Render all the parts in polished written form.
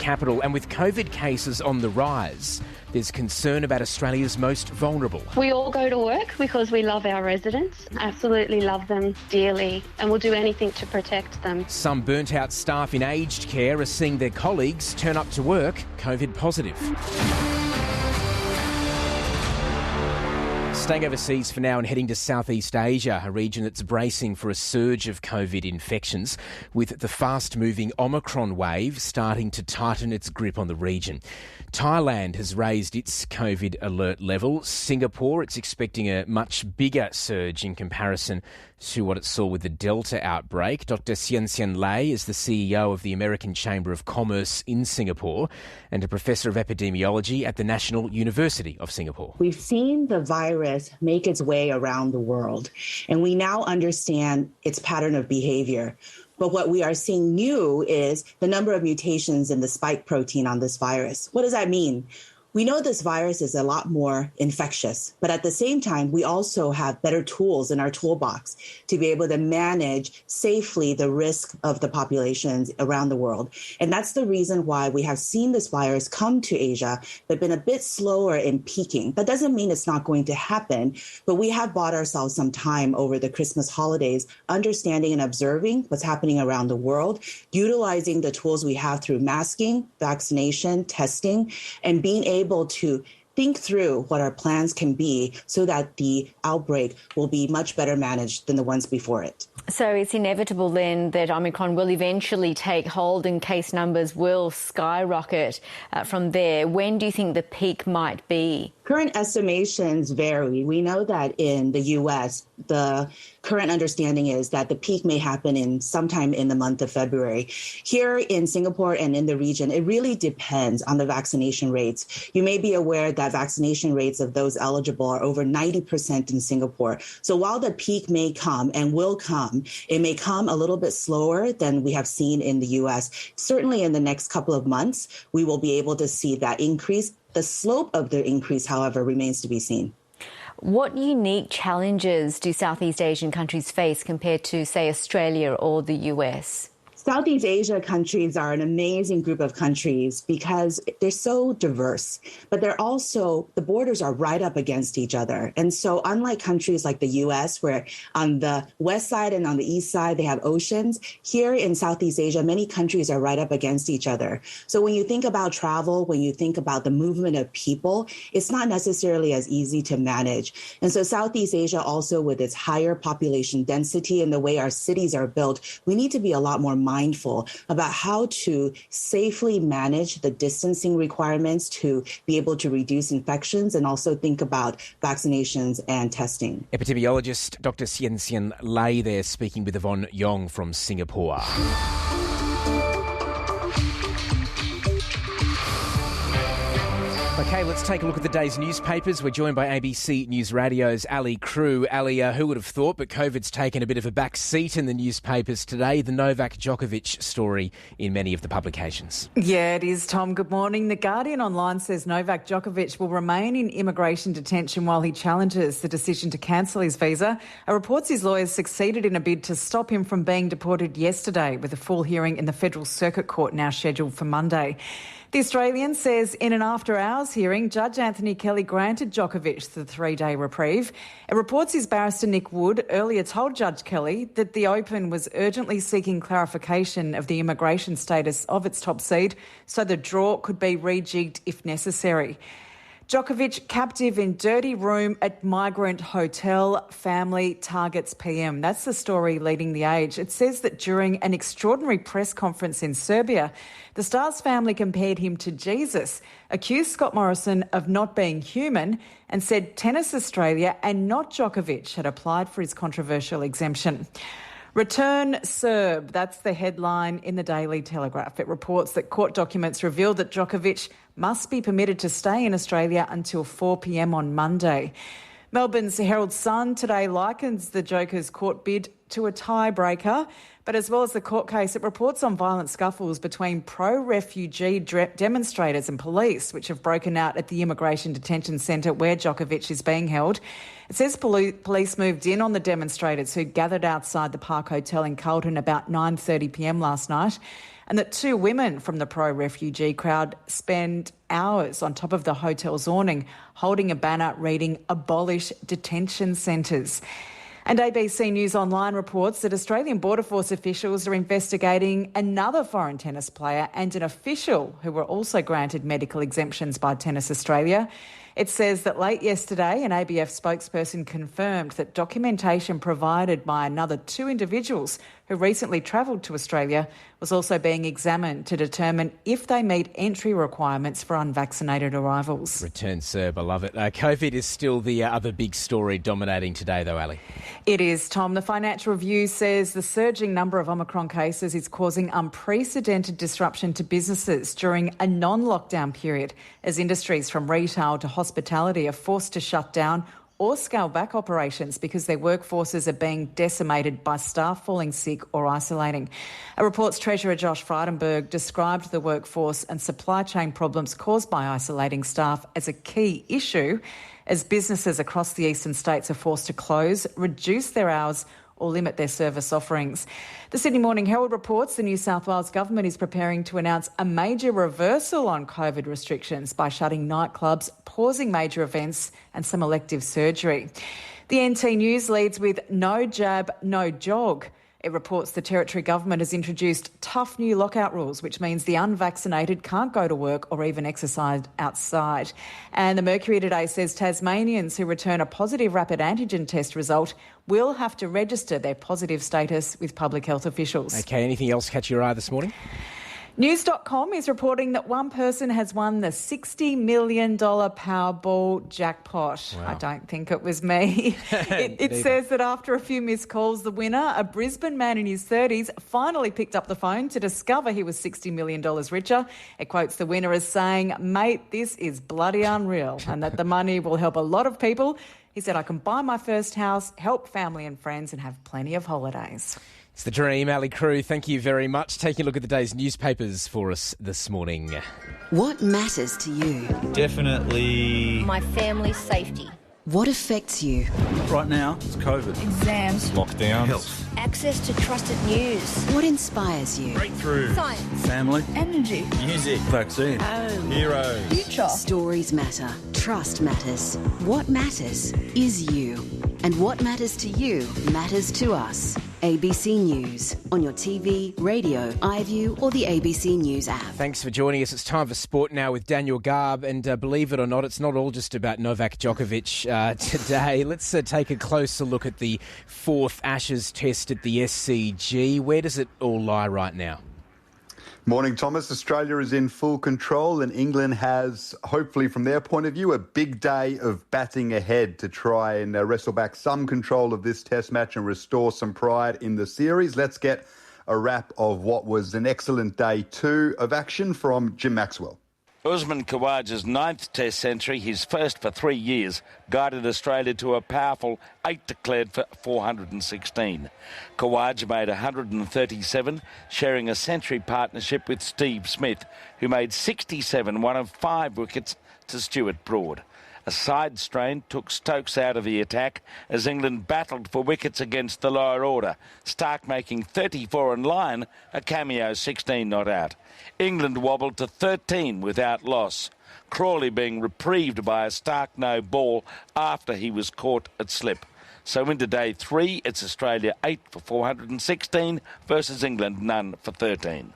capital, and with COVID cases on the rise, there's concern about Australia's most vulnerable. We all go to work because we love our residents, absolutely love them dearly, and we'll do anything to protect them. Some burnt-out staff in aged care are seeing their colleagues turn up to work COVID positive. Staying overseas for now and heading to Southeast Asia, a region that's bracing for a surge of COVID infections, with the fast-moving Omicron wave starting to tighten its grip on the region. Thailand has raised its COVID alert level. Singapore, it's expecting a much bigger surge in comparison to what it saw with the Delta outbreak. Dr. Hsien-Hsien Lei is the CEO of the American Chamber of Commerce in Singapore and a professor of epidemiology at the National University of Singapore. We've seen the virus make its way around the world, and we now understand its pattern of behavior. But what we are seeing new is the number of mutations in the spike protein on this virus. What does that mean? We know this virus is a lot more infectious, but at the same time, we also have better tools in our toolbox to be able to manage safely the risk of the populations around the world. And that's the reason why we have seen this virus come to Asia, but been a bit slower in peaking. That doesn't mean it's not going to happen, but we have bought ourselves some time over the Christmas holidays, understanding and observing what's happening around the world, utilizing the tools we have through masking, vaccination, testing, and being able to think through what our plans can be so that the outbreak will be much better managed than the ones before it. So it's inevitable then that Omicron will eventually take hold and case numbers will skyrocket from there. When do you think the peak might be? Current estimations vary. We know that in the U.S., the current understanding is that the peak may happen in sometime in the month of February. Here in Singapore and in the region, it really depends on the vaccination rates. You may be aware that vaccination rates of those eligible are over 90% in Singapore. So while the peak may come and will come, it may come a little bit slower than we have seen in the U.S. Certainly in the next couple of months, we will be able to see that increase. The slope of the increase, however, remains to be seen. What unique challenges do Southeast Asian countries face compared to, say, Australia or the US? Southeast Asia countries are an amazing group of countries because they're so diverse, but they're also, the borders are right up against each other. And so unlike countries like the US, where on the west side and on the east side, they have oceans, here in Southeast Asia, many countries are right up against each other. So when you think about travel, when you think about the movement of people, it's not necessarily as easy to manage. And so Southeast Asia also, with its higher population density and the way our cities are built, we need to be a lot more mindful about how to safely manage the distancing requirements to be able to reduce infections and also think about vaccinations and testing. Epidemiologist Dr. Hsien-Hsien Lei there speaking with Yvonne Yong from Singapore. Okay, let's take a look at the day's newspapers. We're joined by ABC News Radio's Ali Crew. Ali, who would have thought, but COVID's taken a bit of a back seat in the newspapers today. The Novak Djokovic story in many of the publications. Yeah, it is, Tom. Good morning. The Guardian Online says Novak Djokovic will remain in immigration detention while he challenges the decision to cancel his visa. It reports his lawyers succeeded in a bid to stop him from being deported yesterday, with a full hearing in the Federal Circuit Court now scheduled for Monday. The Australian says in an after-hours hearing, Judge Anthony Kelly granted Djokovic the 3-day reprieve. It reports his barrister Nick Wood earlier told Judge Kelly that the Open was urgently seeking clarification of the immigration status of its top seed so the draw could be rejigged if necessary. Djokovic captive in dirty room at migrant hotel, family targets PM. That's the story leading The Age. It says that during an extraordinary press conference in Serbia, the star's family compared him to Jesus, accused Scott Morrison of not being human, and said Tennis Australia and not Djokovic had applied for his controversial exemption. Return Serb, that's the headline in the Daily Telegraph. It reports that court documents reveal that Djokovic must be permitted to stay in Australia until 4 p.m. on Monday. Melbourne's Herald Sun today likens the Joker's court bid to a tiebreaker, but as well as the court case, it reports on violent scuffles between pro-refugee demonstrators and police, which have broken out at the immigration detention centre where Djokovic is being held. It says police moved in on the demonstrators who gathered outside the Park Hotel in Carlton about 9:30 p.m. last night. and that 2 women from the pro-refugee crowd spend hours on top of the hotel's awning holding a banner reading "Abolish detention centres." And ABC News Online reports that Australian Border Force officials are investigating another foreign tennis player and an official who were also granted medical exemptions by Tennis Australia. It says that late yesterday, an ABF spokesperson confirmed that documentation provided by another 2 individuals who recently travelled to Australia was also being examined to determine if they meet entry requirements for unvaccinated arrivals. Return Serb, I love it. COVID is still the other big story dominating today, though, Ali. It is, Tom. The Financial Review says the surging number of Omicron cases is causing unprecedented disruption to businesses during a non-lockdown period, as industries from retail to hospitality are forced to shut down or scale back operations because their workforces are being decimated by staff falling sick or isolating. A report's Treasurer Josh Frydenberg described the workforce and supply chain problems caused by isolating staff as a key issue, as businesses across the eastern states are forced to close, reduce their hours or limit their service offerings. The Sydney Morning Herald reports the New South Wales government is preparing to announce a major reversal on COVID restrictions by shutting nightclubs, pausing major events and some elective surgery. The NT News leads with "No jab, no jog." It reports the Territory Government has introduced tough new lockout rules, which means the unvaccinated can't go to work or even exercise outside. And the Mercury today says Tasmanians who return a positive rapid antigen test result will have to register their positive status with public health officials. OK, anything else catch your eye this morning? News.com is reporting that one person has won the $60 million Powerball jackpot. Wow. I don't think it was me. It says that after a few missed calls, the winner, a Brisbane man in his 30s, finally picked up the phone to discover he was $60 million richer. It quotes the winner as saying, "Mate, this is bloody unreal," and that the money will help a lot of people. He said, "I can buy my first house, help family and friends and have plenty of holidays." It's the dream. Ali Crew, thank you very much. Taking a look at the day's newspapers for us this morning. What matters to you? Definitely my family's safety. What affects you? right now, it's COVID. Exams. Lockdown. Health. Access to trusted news. What inspires you? Breakthrough. Science. Family. Energy. Music. Vaccine. Home. Heroes. Future. Stories matter. Trust matters. What matters is you. And what matters to you matters to us. ABC News on your TV, radio, iView or the ABC News app. Thanks for joining us. It's time for sport now with Daniel Garb. And believe it or not, it's not all just about Novak Djokovic today. Let's take a closer look at the 4th Ashes test at the SCG. Where does it all lie right now? Morning, Thomas. Australia is in full control and England has, hopefully from their point of view, a big day of batting ahead to try and wrestle back some control of this test match and restore some pride in the series. Let's get a wrap of what was an excellent day 2 of action from Jim Maxwell. Usman Khawaja's 9th Test century, his first for 3 years, guided Australia to a powerful 8 declared for 416. Khawaja made 137, sharing a century partnership with Steve Smith, who made 67, one of 5 wickets to Stuart Broad. A side strain took Stokes out of the attack as England battled for wickets against the lower order, Stark making 34 and Lyon a cameo 16 not out. England wobbled to 13 without loss, Crawley being reprieved by a Stark no ball after he was caught at slip. So into day 3, it's Australia 8 for 416 versus England none for 13.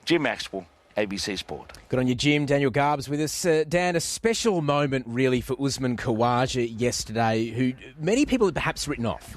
Jim Maxwell, ABC Sport. Good on you, Jim. Daniel Garb's with us. Dan, a special moment really for Usman Khawaja yesterday, who many people had perhaps written off.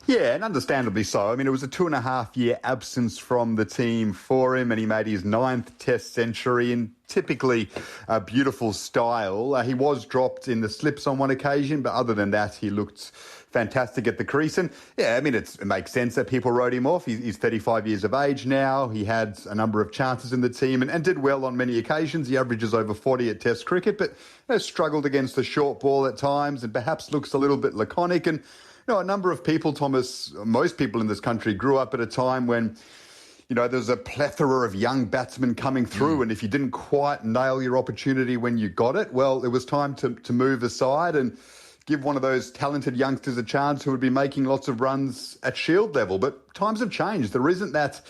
Yeah, and understandably so. I mean, it was a 2.5-year absence from the team for him, and he made his 9th Test century in typically a beautiful style. He was dropped in the slips on one occasion, but other than that, he looked fantastic at the crease. And yeah, I mean, it makes sense that people wrote him off. He's 35 years of age now. He had a number of chances in the team and did well on many occasions. He averages over 40 at Test cricket, but struggled against the short ball at times and perhaps looks a little bit laconic. And a number of people, Thomas, most people in this country grew up at a time when, there's a plethora of young batsmen coming through. And if you didn't quite nail your opportunity when you got it, well, it was time to move aside and give one of those talented youngsters a chance who would be making lots of runs at Shield level. But times have changed. There isn't that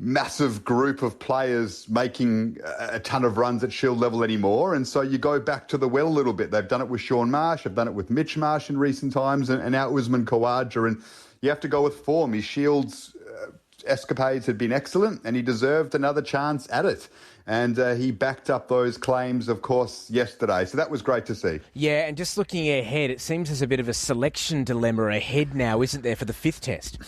massive group of players making a ton of runs at Shield level anymore. And so you go back to the well a little bit. They've done it with Shaun Marsh, they've done it with Mitch Marsh in recent times, and now Usman Khawaja. And you have to go with form. His Shield's escapades had been excellent, and he deserved another chance at it. And he backed up those claims, of course, yesterday. So that was great to see. Yeah, and just looking ahead, it seems there's a bit of a selection dilemma ahead now, isn't there, for the fifth test?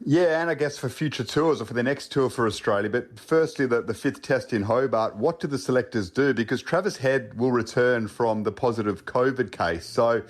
Yeah, and I guess for future tours or for the next tour for Australia. But firstly, the fifth test in Hobart, what do the selectors do? Because Travis Head will return from the positive COVID case. So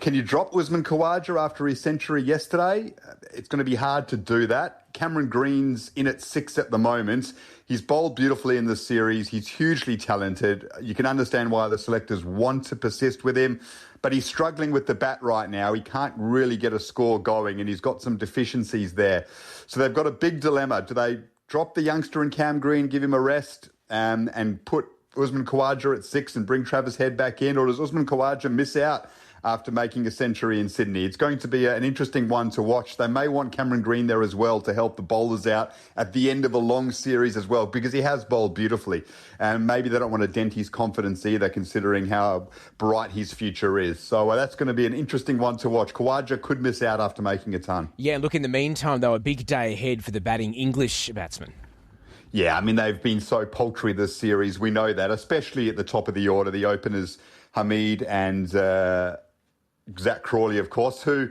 can you drop Usman Khawaja after his century yesterday? It's going to be hard to do that. Cameron Green's in at 6 at the moment. He's bowled beautifully in the series. He's hugely talented. You can understand why the selectors want to persist with him, but he's struggling with the bat right now. He can't really get a score going, and he's got some deficiencies there. So they've got a big dilemma. Do they drop the youngster in Cam Green, give him a rest, and put Usman Khawaja at 6 and bring Travis Head back in, or does Usman Khawaja miss out after making a century in Sydney? It's going to be an interesting one to watch. They may want Cameron Green there as well to help the bowlers out at the end of a long series as well, because he has bowled beautifully. And maybe they don't want to dent his confidence either, considering how bright his future is. So that's going to be an interesting one to watch. Khawaja could miss out after making a ton. Yeah, look, in the meantime, though, a big day ahead for the batting English batsmen. Yeah, I mean, they've been so paltry this series. We know that, especially at the top of the order, the openers, Hamid and Zach Crawley, of course, who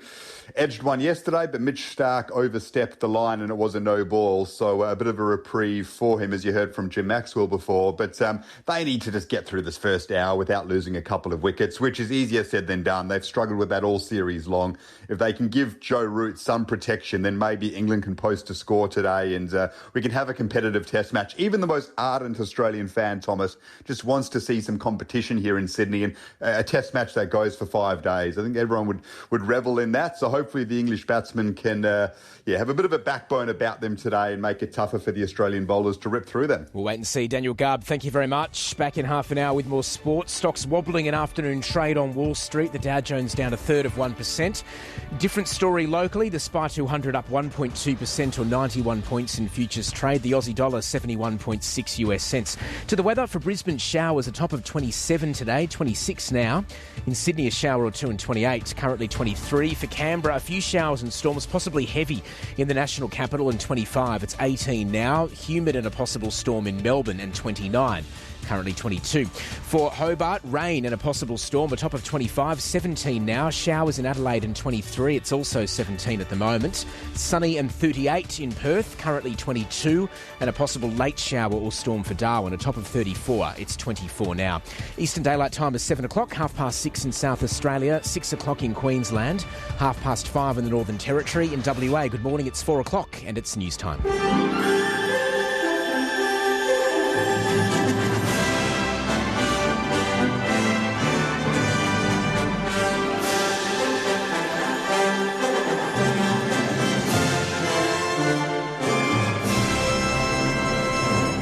edged one yesterday, but Mitch Starc overstepped the line and it was a no ball. So a bit of a reprieve for him, as you heard from Jim Maxwell before. But they need to just get through this first hour without losing a couple of wickets, which is easier said than done. They've struggled with that all series long. If they can give Joe Root some protection, then maybe England can post a score today and we can have a competitive test match. Even the most ardent Australian fan, Thomas, just wants to see some competition here in Sydney and a test match that goes for 5 days. I think everyone would revel in that. So hopefully the English batsmen can have a bit of a backbone about them today and make it tougher for the Australian bowlers to rip through them. We'll wait and see. Daniel Garb, thank you very much. Back in half an hour with more sport. Stocks wobbling in afternoon trade on Wall Street. The Dow Jones down 1/3%. Different story locally. The SPI 200 up 1.2% or 91 points in futures trade. The Aussie dollar 71.6 US cents. To the weather, for Brisbane, showers a top of 27 today, 26 now. In Sydney, a shower or two and 28, currently 23. For Canberra, a few showers and storms, possibly heavy in the national capital, and 25. It's 18 now. Humid and a possible storm in Melbourne, and 29. Currently 22. For Hobart, rain and a possible storm, a top of 25, 17 now. Showers in Adelaide and 23. It's also 17 at the moment. Sunny and 38 in Perth, currently 22. And a possible late shower or storm for Darwin, a top of 34. It's 24 now. Eastern Daylight Time is 7 o'clock, 6:30 in South Australia, 6 o'clock in Queensland, 5:30 in the Northern Territory. In WA, good morning, it's 4 o'clock and it's news time.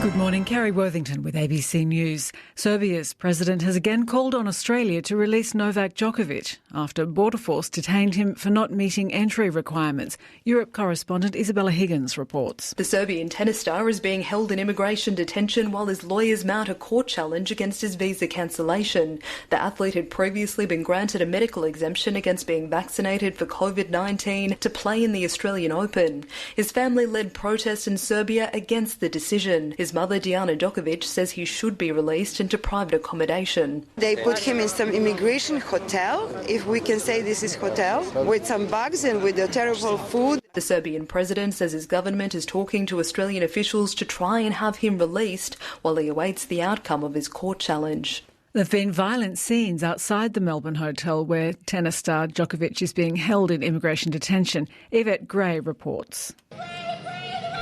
Good morning, Kerry Worthington with ABC News. Serbia's president has again called on Australia to release Novak Djokovic after Border Force detained him for not meeting entry requirements. Europe correspondent Isabella Higgins reports. The Serbian tennis star is being held in immigration detention while his lawyers mount a court challenge against his visa cancellation. The athlete had previously been granted a medical exemption against being vaccinated for COVID-19 to play in the Australian Open. His family led protests in Serbia against the decision. His mother, Diana Djokovic, says he should be released into private accommodation. They put him in some immigration hotel, if we can say this is hotel, with some bugs and with the terrible food. The Serbian president says his government is talking to Australian officials to try and have him released while he awaits the outcome of his court challenge. There have been violent scenes outside the Melbourne hotel where tennis star Djokovic is being held in immigration detention. Yvette Gray reports.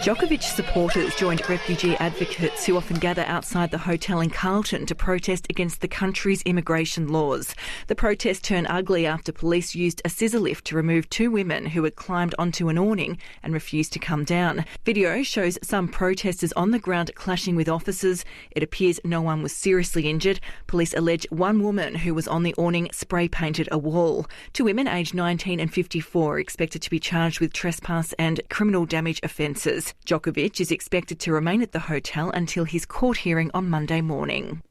Djokovic supporters joined refugee advocates who often gather outside the hotel in Carlton to protest against the country's immigration laws. The protest turned ugly after police used a scissor lift to remove 2 women who had climbed onto an awning and refused to come down. Video shows some protesters on the ground clashing with officers. It appears no one was seriously injured. Police allege one woman who was on the awning spray-painted a wall. 2 women aged 19 and 54 are expected to be charged with trespass and criminal damage offences. news. Djokovic is expected to remain at the hotel until his court hearing on Monday morning.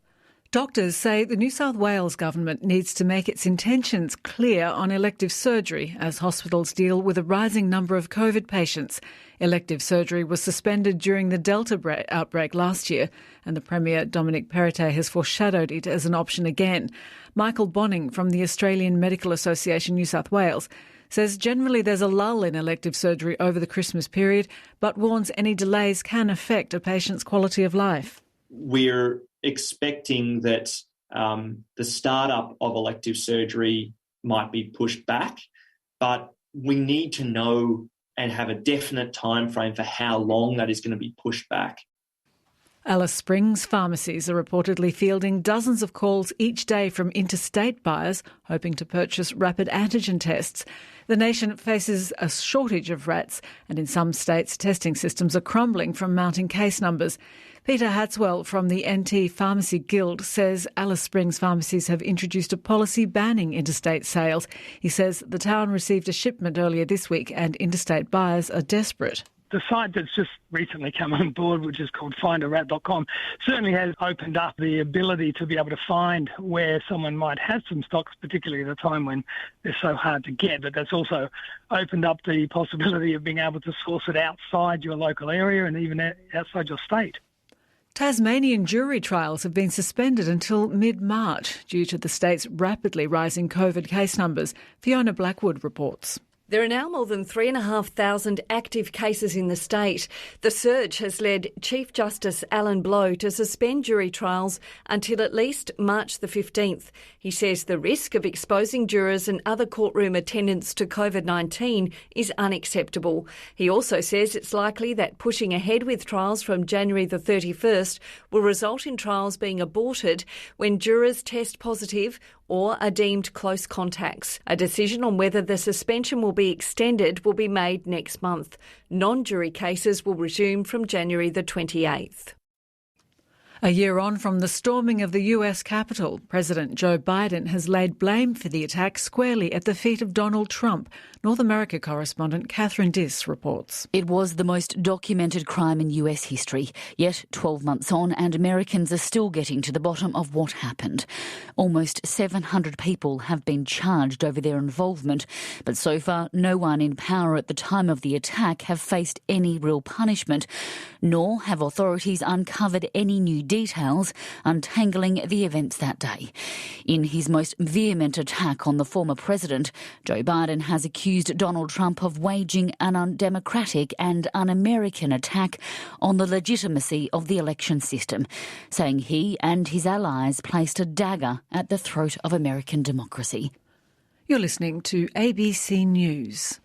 Doctors say the New South Wales government needs to make its intentions clear on elective surgery as hospitals deal with a rising number of COVID patients. Elective surgery was suspended during the Delta outbreak last year, and the Premier, Dominic Perrottet, has foreshadowed it as an option again. Michael Bonning from the Australian Medical Association New South Wales says generally there's a lull in elective surgery over the Christmas period, but warns any delays can affect a patient's quality of life. We're expecting that the startup of elective surgery might be pushed back, but we need to know and have a definite time frame for how long that is going to be pushed back. Alice Springs pharmacies are reportedly fielding dozens of calls each day from interstate buyers hoping to purchase rapid antigen tests. The nation faces a shortage of rats, and in some states testing systems are crumbling from mounting case numbers. Peter Hatswell from the NT Pharmacy Guild says Alice Springs pharmacies have introduced a policy banning interstate sales. He says the town received a shipment earlier this week and interstate buyers are desperate. The site that's just recently come on board, which is called findarat.com, certainly has opened up the ability to be able to find where someone might have some stocks, particularly at a time when they're so hard to get. But that's also opened up the possibility of being able to source it outside your local area and even outside your state. Tasmanian jury trials have been suspended until mid-March due to the state's rapidly rising COVID case numbers. Fiona Blackwood reports. There are now more than 3,500 active cases in the state. The surge has led Chief Justice Alan Blow to suspend jury trials until at least March the 15th. He says the risk of exposing jurors and other courtroom attendants to COVID-19 is unacceptable. He also says it's likely that pushing ahead with trials from January the 31st will result in trials being aborted when jurors test positive or are deemed close contacts. A decision on whether the suspension will be extended will be made next month. Non-jury cases will resume from January the 28th. A year on from the storming of the US Capitol, President Joe Biden has laid blame for the attack squarely at the feet of Donald Trump. North America correspondent Catherine Diss reports. It was the most documented crime in US history, yet 12 months on and Americans are still getting to the bottom of what happened. Almost 700 people have been charged over their involvement, but so far no one in power at the time of the attack have faced any real punishment, nor have authorities uncovered any new details untangling the events that day. In his most vehement attack on the former president, Joe Biden has accused Donald Trump of waging an undemocratic and un-American attack on the legitimacy of the election system, saying he and his allies placed a dagger at the throat of American democracy. You're listening to ABC News.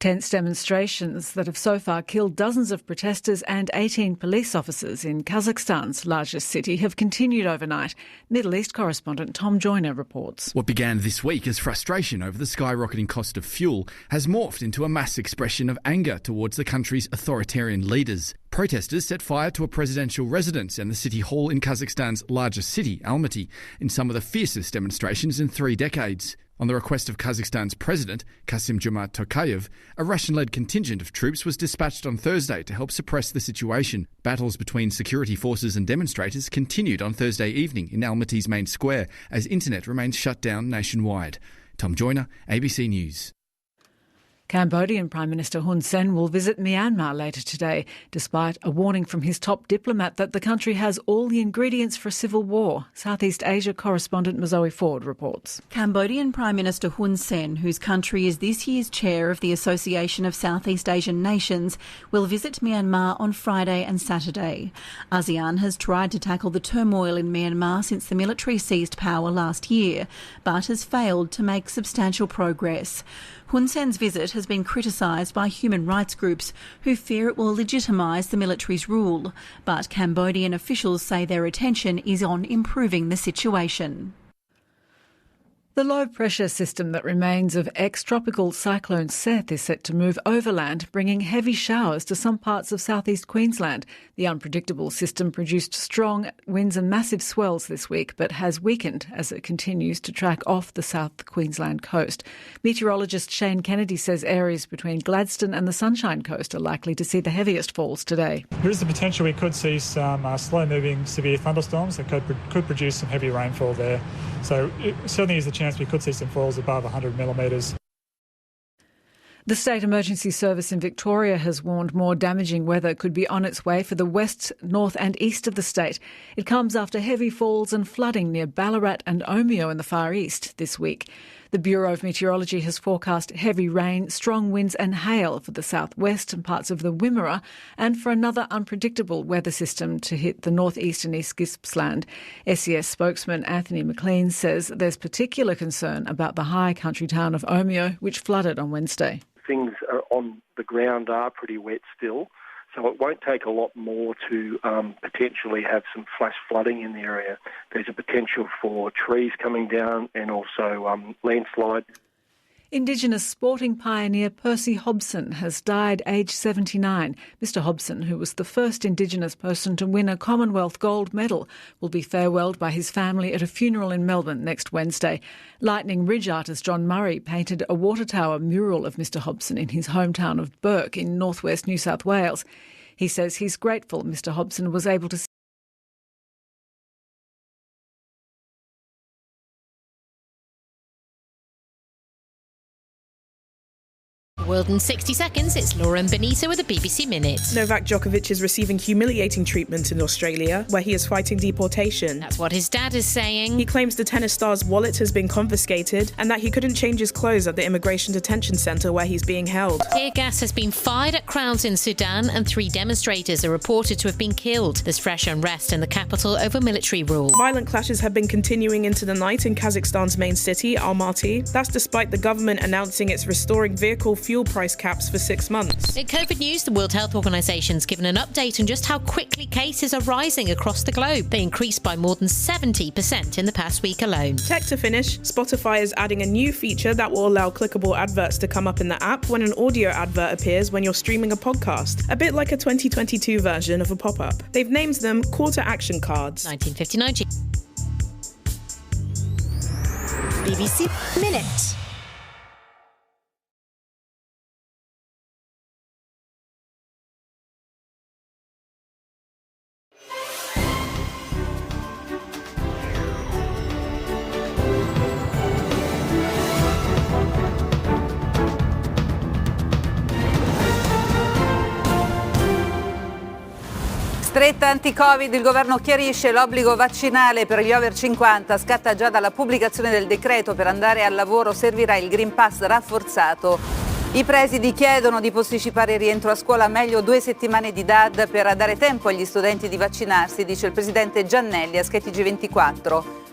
Tense demonstrations that have so far killed dozens of protesters and 18 police officers in Kazakhstan's largest city have continued overnight. Middle East correspondent Tom Joyner reports. What began this week as frustration over the skyrocketing cost of fuel has morphed into a mass expression of anger towards the country's authoritarian leaders. Protesters set fire to a presidential residence and the city hall in Kazakhstan's largest city, Almaty, in some of the fiercest demonstrations in 3 decades. On the request of Kazakhstan's president, Kassym-Jomart Tokayev, a Russian-led contingent of troops was dispatched on Thursday to help suppress the situation. Battles between security forces and demonstrators continued on Thursday evening in Almaty's main square as internet remains shut down nationwide. Tom Joyner, ABC News. Cambodian Prime Minister Hun Sen will visit Myanmar later today, despite a warning from his top diplomat that the country has all the ingredients for a civil war. Southeast Asia correspondent Mazoe Ford reports. Cambodian Prime Minister Hun Sen, whose country is this year's chair of the Association of Southeast Asian Nations, will visit Myanmar on Friday and Saturday. ASEAN has tried to tackle the turmoil in Myanmar since the military seized power last year, but has failed to make substantial progress. Hun Sen's visit has been criticised by human rights groups who fear it will legitimise the military's rule, but Cambodian officials say their attention is on improving the situation. The low-pressure system that remains of ex-tropical cyclone Seth is set to move overland, bringing heavy showers to some parts of southeast Queensland. The unpredictable system produced strong winds and massive swells this week, but has weakened as it continues to track off the South Queensland coast. Meteorologist Shane Kennedy says areas between Gladstone and the Sunshine Coast are likely to see the heaviest falls today. There is the potential we could see some slow-moving severe thunderstorms that could produce some heavy rainfall there. So it certainly is the chance we could see some falls above 100 millimetres. The State Emergency Service in Victoria has warned more damaging weather could be on its way for the west, north and east of the state. It comes after heavy falls and flooding near Ballarat and Omeo in the Far East this week. The Bureau of Meteorology has forecast heavy rain, strong winds and hail for the southwest and parts of the Wimmera, and for another unpredictable weather system to hit the northeast and east Gippsland. SES spokesman Anthony McLean says there's particular concern about the high country town of Omeo, which flooded on Wednesday. Things on the ground are pretty wet still, so it won't take a lot more to potentially have some flash flooding in the area. There's a potential for trees coming down and also landslide. Indigenous sporting pioneer Percy Hobson has died aged 79. Mr Hobson, who was the first Indigenous person to win a Commonwealth gold medal, will be farewelled by his family at a funeral in Melbourne next Wednesday. Lightning Ridge artist John Murray painted a water tower mural of Mr Hobson in his hometown of Bourke in northwest New South Wales. He says he's grateful Mr Hobson was able to World in 60 seconds, it's Lauren Benito with a BBC Minute. Novak Djokovic is receiving humiliating treatment in Australia, where he is fighting deportation. That's what his dad is saying. He claims the tennis star's wallet has been confiscated and that he couldn't change his clothes at the immigration detention centre where he's being held. Tear gas has been fired at crowds in Sudan and 3 demonstrators are reported to have been killed. There's fresh unrest in the capital over military rule. Violent clashes have been continuing into the night in Kazakhstan's main city, Almaty. That's despite the government announcing it's restoring vehicle fuel price caps for 6 months. In COVID news, the World Health Organization's given an update on just how quickly cases are rising across the globe. They increased by more than 70% in the past week alone. Tech to finish, Spotify is adding a new feature that will allow clickable adverts to come up in the app when an audio advert appears when you're streaming a podcast, a bit like a 2022 version of a pop-up. They've named them call to action cards. 1959. BBC Minute. Stretta anti-Covid, il governo chiarisce l'obbligo vaccinale per gli over 50, scatta già dalla pubblicazione del decreto. Per andare al lavoro servirà il Green Pass rafforzato. I presidi chiedono di posticipare il rientro a scuola, meglio 2 settimane di DAD per dare tempo agli studenti di vaccinarsi, dice il presidente Giannelli a Sky TG24.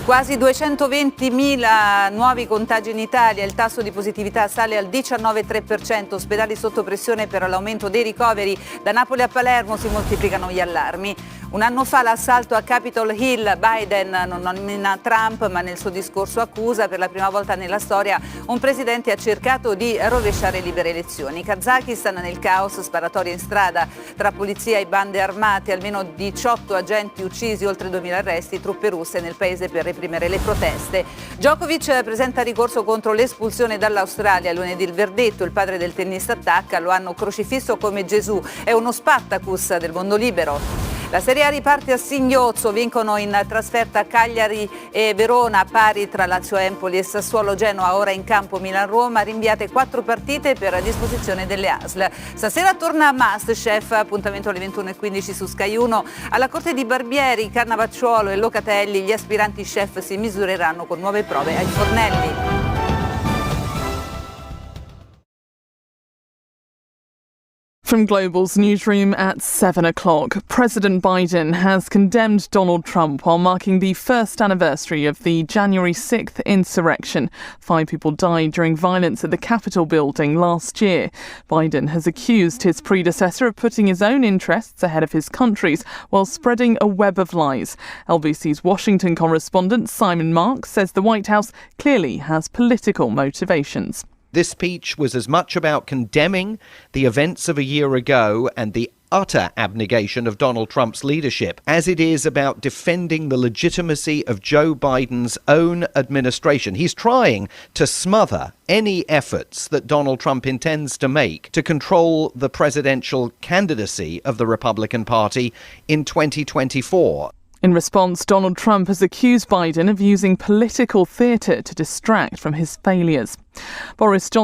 Quasi 220.000 nuovi contagi in Italia, il tasso di positività sale al 19,3%, ospedali sotto pressione per l'aumento dei ricoveri, da Napoli a Palermo si moltiplicano gli allarmi. Un anno fa l'assalto a Capitol Hill, Biden non nomina Trump ma nel suo discorso accusa per la prima volta nella storia un presidente ha cercato di rovesciare libere elezioni. Kazakistan nel caos, sparatorie in strada tra polizia e bande armate, almeno 18 agenti uccisi, oltre 2.000 arresti, truppe russe nel paese per reprimere le proteste. Djokovic presenta ricorso contro l'espulsione dall'Australia, lunedì il verdetto, il padre del tennista attacca, lo hanno crocifisso come Gesù, è uno Spartacus del mondo libero. La Serie A riparte a singhiozzo, vincono in trasferta Cagliari e Verona, pari tra Lazio Empoli e Sassuolo. Genoa ora in campo Milan-Roma, rinviate 4 partite per a disposizione delle ASL. Stasera torna Masterchef, appuntamento alle 21:15 su Sky 1. Alla corte di Barbieri, Cannavacciuolo e Locatelli, gli aspiranti chef si misureranno con nuove prove ai fornelli. From Global's newsroom at 7 o'clock, President Biden has condemned Donald Trump while marking the first anniversary of the January 6th insurrection. 5 people died during violence at the Capitol building last year. Biden has accused his predecessor of putting his own interests ahead of his country's while spreading a web of lies. LBC's Washington correspondent Simon Marks says the White House clearly has political motivations. This speech was as much about condemning the events of a year ago and the utter abnegation of Donald Trump's leadership as it is about defending the legitimacy of Joe Biden's own administration. He's trying to smother any efforts that Donald Trump intends to make to control the presidential candidacy of the Republican Party in 2024. In response, Donald Trump has accused Biden of using political theatre to distract from his failures. Boris Johnson